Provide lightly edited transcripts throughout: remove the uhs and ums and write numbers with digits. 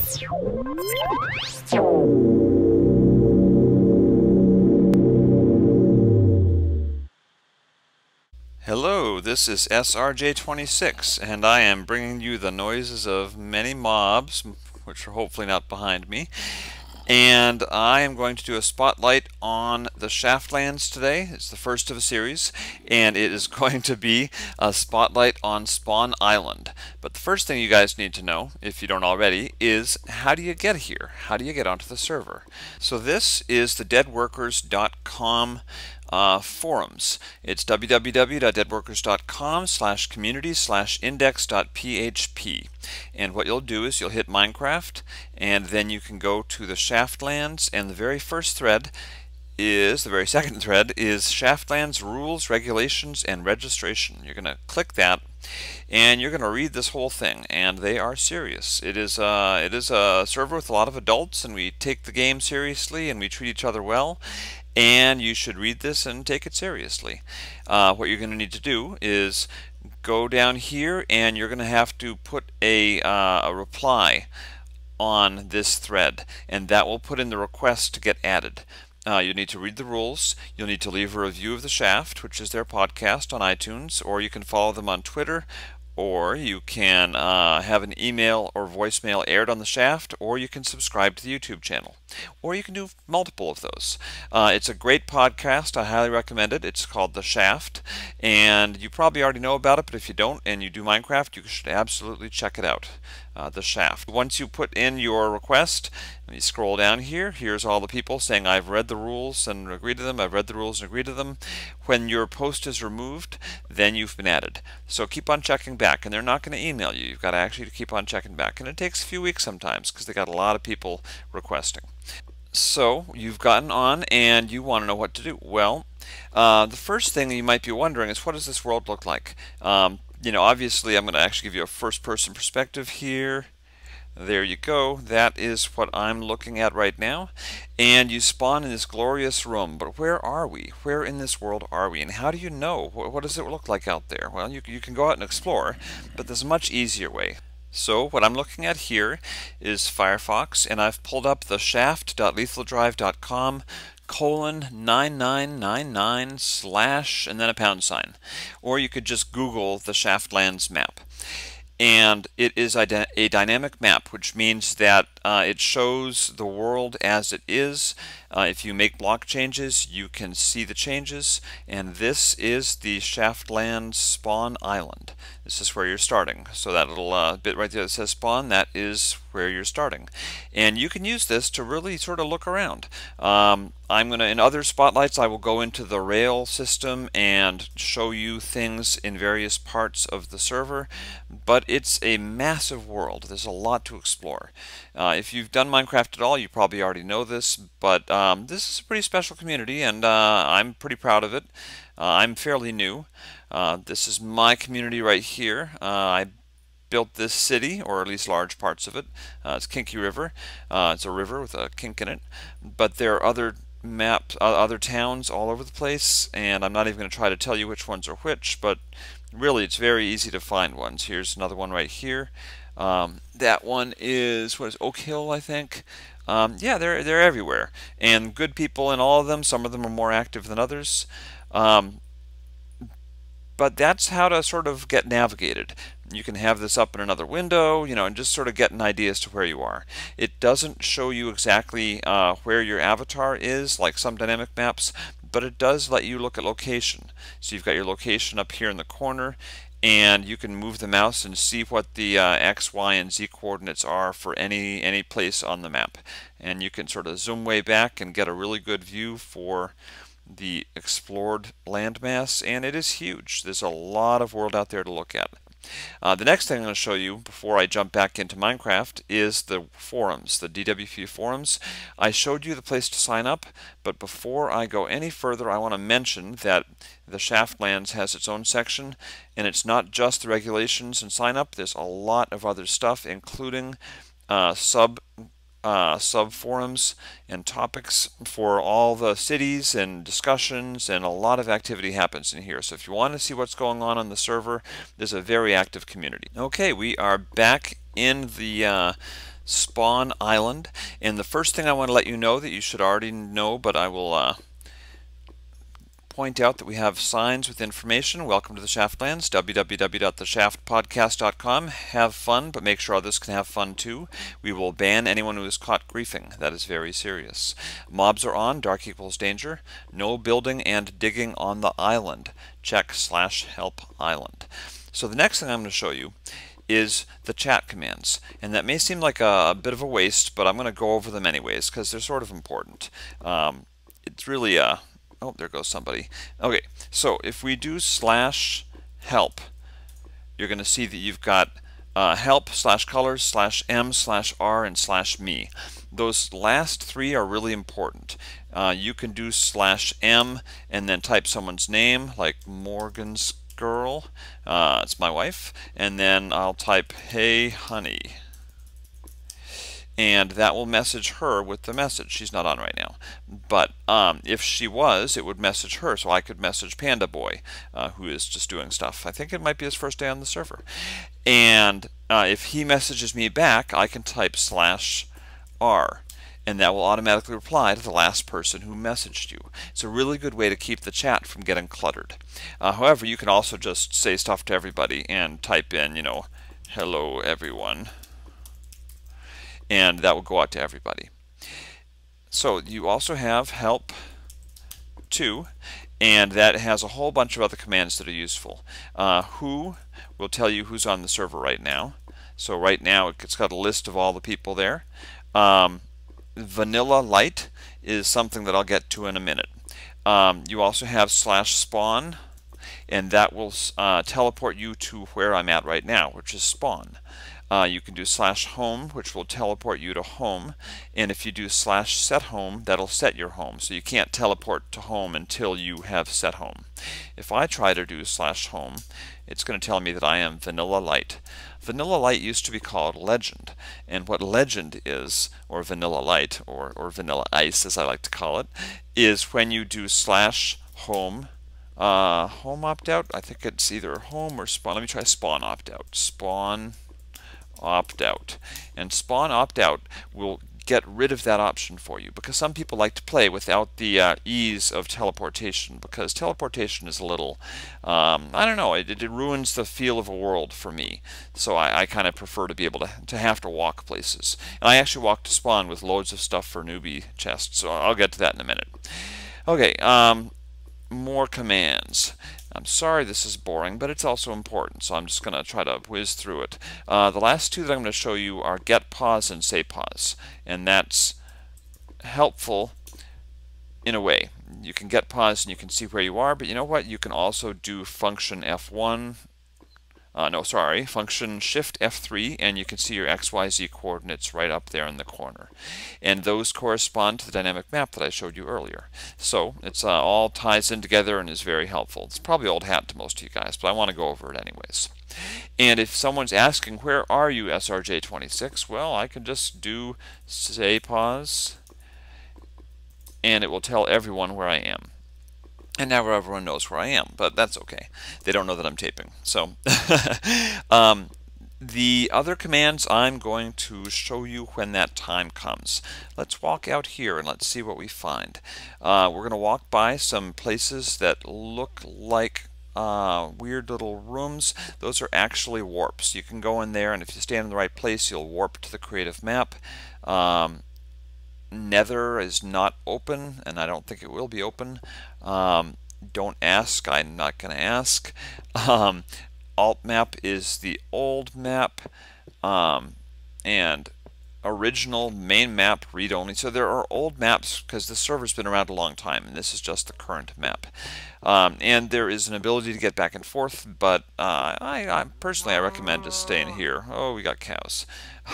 Hello, this is SRJ26, and I am bringing you the noises of many mobs, which are hopefully not behind me. And I am going to do a spotlight on the Shaftlands today. It's the first of a series, and it is going to be a spotlight on Spawn Island. But the first thing you guys need to know, if you don't already, is how do you get here? How do you get onto the server? So this is the deadworkers.com forums. It's www.deadworkers.com/community/index.php. And what you'll do is you'll hit Minecraft, and then you can go to the Shaftlands, and the very second thread is Shaftlands rules, regulations, and registration. You're going to click that, and you're going to read this whole thing, and they are serious. It is a server with a lot of adults, and we take the game seriously, and we treat each other well. And you should read this and take it seriously. What you're going to need to do is go down here, and you're going to have to put a reply on this thread, and that will put in the request to get added. You need to read the rules. You'll need to leave a review of The Shaft, which is their podcast on iTunes, or you can follow them on Twitter, or you can have an email or voicemail aired on The Shaft, or you can subscribe to the YouTube channel, or you can do multiple of those. It's a great podcast. I highly recommend it. It's called The Shaft, and you probably already know about it, but if you don't and you do Minecraft, you should absolutely check it out. The Shaft. Once you put in your request, you scroll down here. Here's all the people saying, I've read the rules and agreed to them. I've read the rules and agreed to them. When your post is removed, then you've been added. So keep on checking back, and they're not going to email you. You've got to actually keep on checking back, and it takes a few weeks sometimes because they got a lot of people requesting. So you've gotten on, and you want to know what to do. Well, the first thing you might be wondering is, what does this world look like? Obviously I'm going to actually give you a first-person perspective here. There you go. That is what I'm looking at right now. And you spawn in this glorious room. But where are we? Where in this world are we? And how do you know? What does it look like out there? Well, you can go out and explore, but there's a much easier way. So what I'm looking at here is Firefox, and I've pulled up the shaft.lethalDrive.com :9999/ and then a £, or you could just Google the Shaftlands map. And it is a dynamic map, which means that it shows the world as it is. If you make block changes, you can see the changes, and this is the Shaftlands Spawn Island. This is where you're starting. So that little bit right there that says spawn, that is where you're starting. And you can use this to really sort of look around. In other spotlights, I will go into the rail system and show you things in various parts of the server, but it's a massive world. There's a lot to explore. If you've done Minecraft at all, you probably already know this, but this is a pretty special community, and I'm pretty proud of it. I'm fairly new. This is my community right here. I built this city, or at least large parts of it. It's Kinky River. It's a river with a kink in it, but there are other other towns all over the place, and I'm not even going to try to tell you which ones are which, but really it's very easy to find ones. Here's another one right here. That one is, what is Oak Hill, I think. Yeah, they're everywhere, and good people in all of them. Some of them are more active than others. But that's how to sort of get navigated. You can have this up in another window, and just sort of get an idea as to where you are. It doesn't show you exactly where your avatar is, like some dynamic maps, but it does let you look at location. So you've got your location up here in the corner, and you can move the mouse and see what the X, Y, and Z coordinates are for any place on the map. And you can sort of zoom way back and get a really good view for the explored landmass, and it is huge. There's a lot of world out there to look at. The next thing I'm going to show you before I jump back into Minecraft is the forums, the DWP forums. I showed you the place to sign up, but before I go any further, I want to mention that the Shaftlands has its own section, and it's not just the regulations and sign up. There's a lot of other stuff, including sub-forums and topics for all the cities and discussions, and a lot of activity happens in here. So if you want to see what's going on the server, there's a very active community. Okay, we are back in the spawn island. And the first thing I want to let you know that you should already know, but I will point out that we have signs with information. Welcome to the Shaftlands, www.theshaftpodcast.com. Have fun, but make sure others can have fun too. We will ban anyone who is caught griefing. That is very serious. Mobs are on, dark equals danger. No building and digging on the island. Check /help island. So the next thing I'm going to show you is the chat commands. And that may seem like a bit of a waste, but I'm going to go over them anyways because they're sort of important. It's really oh, there goes somebody. Okay, so if we do /help, you're going to see that you've got help /colors /m/r and /me. Those last three are really important. You can do /m and then type someone's name, like Morgan's girl. It's my wife. And then I'll type, hey honey. And that will message her with the message. She's not on right now. But if she was, it would message her. So I could message Panda Boy, who is just doing stuff. I think it might be his first day on the server. And if he messages me back, I can type /r. And that will automatically reply to the last person who messaged you. It's a really good way to keep the chat from getting cluttered. However, you can also just say stuff to everybody and type in, hello everyone. And that will go out to everybody. So you also have help 2, and that has a whole bunch of other commands that are useful. Who will tell you who's on the server right now. So right now it's got a list of all the people there. Vanilla light is something that I'll get to in a minute. You also have /spawn, and that will teleport you to where I'm at right now, which is spawn. You can do /home, which will teleport you to home, and if you do /set home, that'll set your home. So you can't teleport to home until you have set home. If I try to do /home, it's going to tell me that I am Vanilla Light. Vanilla Light used to be called Legend, and what Legend is, or Vanilla Light, or Vanilla Ice as I like to call it, is when you do /home, home opt out. I think it's either home or spawn. Let me try spawn opt out. Spawn opt out, and spawn opt out will get rid of that option for you, because some people like to play without the ease of teleportation, because teleportation is a little I don't know, it ruins the feel of a world for me. So I kind of prefer to be able to have to walk places, and I actually walk to spawn with loads of stuff for newbie chests, so I'll get to that in a minute. Okay, more commands. I'm sorry this is boring, but it's also important, so I'm just going to try to whiz through it. The last two that I'm going to show you are get pause and say pause, and that's helpful in a way. You can get pause and you can see where you are, but you know what? You can also do function F1. Function Shift F3, and you can see your XYZ coordinates right up there in the corner. And those correspond to the dynamic map that I showed you earlier. So it's all ties in together and is very helpful. It's probably old hat to most of you guys, but I want to go over it anyways. And if someone's asking, where are you, SRJ26? Well, I can just do say pause, and it will tell everyone where I am. And now everyone knows where I am, but that's okay. They don't know that I'm taping. So the other commands I'm going to show you when that time comes. Let's walk out here and let's see what we find. We're going to walk by some places that look like weird little rooms. Those are actually warps. You can go in there, and if you stand in the right place, you'll warp to the creative map. Nether is not open, and I don't think it will be open. Don't ask, I'm not going to ask. Alt map is the old map, and original main map read only. So there are old maps because the server's been around a long time, and this is just the current map. And there is an ability to get back and forth, but I personally recommend just staying here. Oh, we got cows.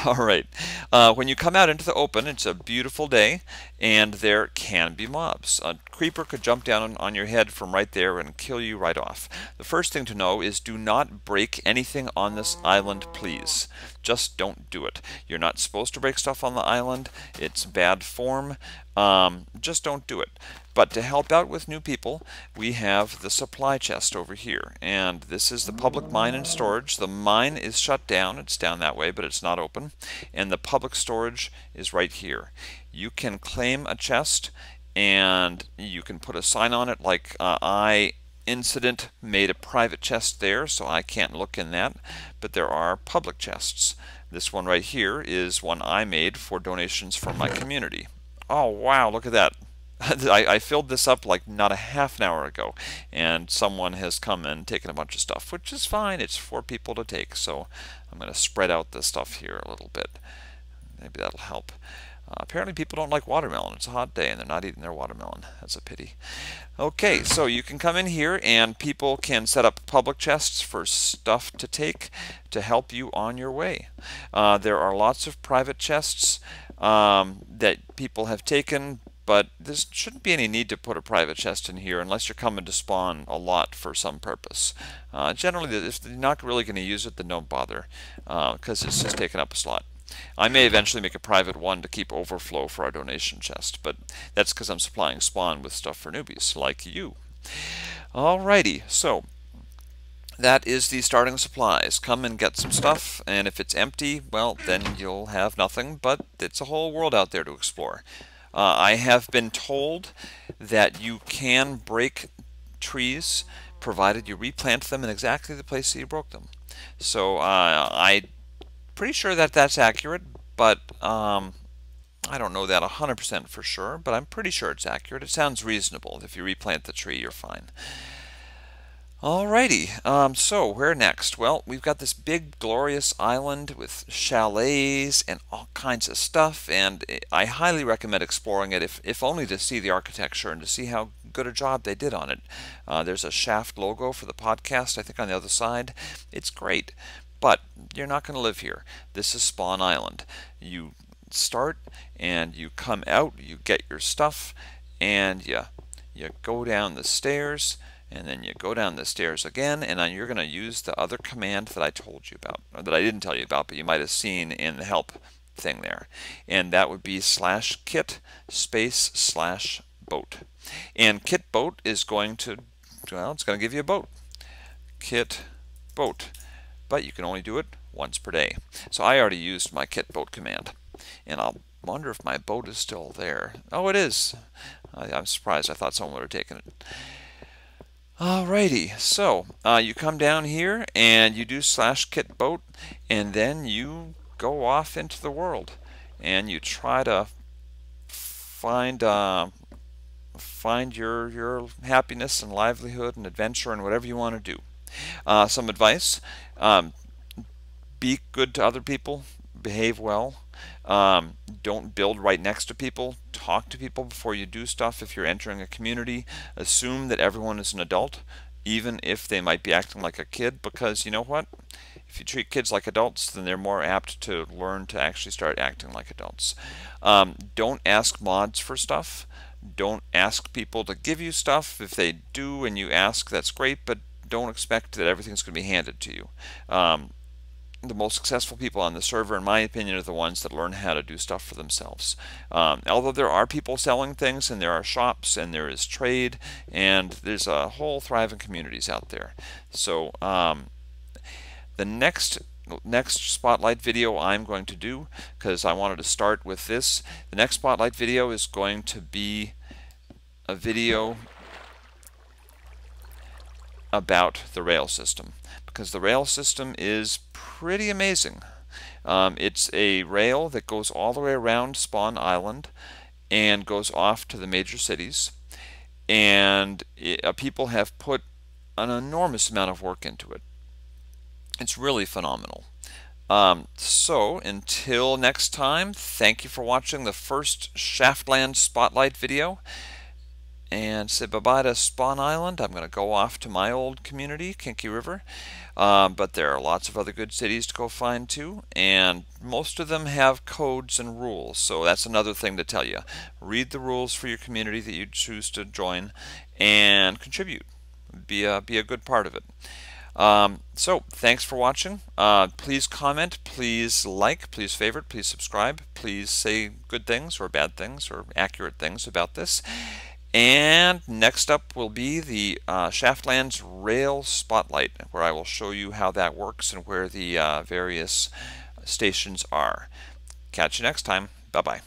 All right. When you come out into the open, it's a beautiful day, and there can be mobs. A creeper could jump down on your head from right there and kill you right off. The first thing to know is do not break anything on this island, please. Just don't do it. You're not supposed to break stuff on the island. It's bad form. Just don't do it. But to help out with new people, we have the supply chest over here. And this is the public mine and storage. The mine is shut down. It's down that way, but it's not open. And the public storage is right here. You can claim a chest and you can put a sign on it like I incident made a private chest there, so I can't look in that, but there are public chests. This one right here is one I made for donations from my community. Oh wow, look at that. I filled this up like not a half an hour ago, and someone has come and taken a bunch of stuff, which is fine. It's for people to take, so I'm going to spread out this stuff here a little bit. Maybe that'll help. Apparently people don't like watermelon. It's a hot day and they're not eating their watermelon. That's a pity. Okay, so you can come in here and people can set up public chests for stuff to take to help you on your way. There are lots of private chests that people have taken, but there shouldn't be any need to put a private chest in here unless you're coming to spawn a lot for some purpose. Generally, if you're not really going to use it, then don't bother, because it's just taking up a slot. I may eventually make a private one to keep overflow for our donation chest, but that's because I'm supplying spawn with stuff for newbies like you. Alrighty, so that is the starting supplies. Come and get some stuff, and if it's empty, well, then you'll have nothing, but it's a whole world out there to explore. I have been told that you can break trees provided you replant them in exactly the place that you broke them. So I'm pretty sure that that's accurate, but I don't know that 100% for sure, but I'm pretty sure it's accurate. It sounds reasonable. If you replant the tree, you're fine. Alrighty, so where next? Well, we've got this big glorious island with chalets and all kinds of stuff, and I highly recommend exploring it, if only to see the architecture and to see how good a job they did on it. There's a Shaft logo for the podcast, I think, on the other side. It's great, but you're not going to live here. This is Spawn Island. You start and you come out, you get your stuff, and you go down the stairs, and then you go down the stairs again, and then you're going to use the other command that I told you about, or that I didn't tell you about, but you might have seen in the help thing there. And that would be /kit /boat. And kit boat is going to, well, it's going to give you a boat. Kit boat. But you can only do it once per day. So I already used my kit boat command. And I'll wonder if my boat is still there. Oh, it is. I'm surprised. I thought someone would have taken it. Alrighty, so you come down here and you do /kit boat, and then you go off into the world and you try to find your happiness and livelihood and adventure and whatever you want to do. Some advice: be good to other people, behave well. Don't build right next to people. Talk to people before you do stuff. If you're entering a community, assume that everyone is an adult, even if they might be acting like a kid, because you know what? If you treat kids like adults, then they're more apt to learn to actually start acting like adults. Don't ask mods for stuff. Don't ask people to give you stuff. If they do and you ask, that's great, but don't expect that everything's going to be handed to you. The most successful people on the server, in my opinion, are the ones that learn how to do stuff for themselves. Although there are people selling things, and there are shops, and there is trade, and there's a whole thriving communities out there. So the next spotlight video I'm going to do, because I wanted to start with this, the next spotlight video is going to be a video about the rail system, because the rail system is pretty amazing. It's a rail that goes all the way around Spawn Island and goes off to the major cities, and people have put an enormous amount of work into it. It's really phenomenal. So until next time, thank you for watching the first Shaftlands Spotlight video, and say bye-bye to Spawn Island. I'm going to go off to my old community, Kinky River, but there are lots of other good cities to go find too, and most of them have codes and rules, so that's another thing to tell you. Read the rules for your community that you choose to join and contribute. Be a good part of it. So thanks for watching. Please comment, please like, please favorite, please subscribe, please say good things or bad things or accurate things about this. And next up will be the Shaftlands Rail Spotlight, where I will show you how that works and where the various stations are. Catch you next time. Bye-bye.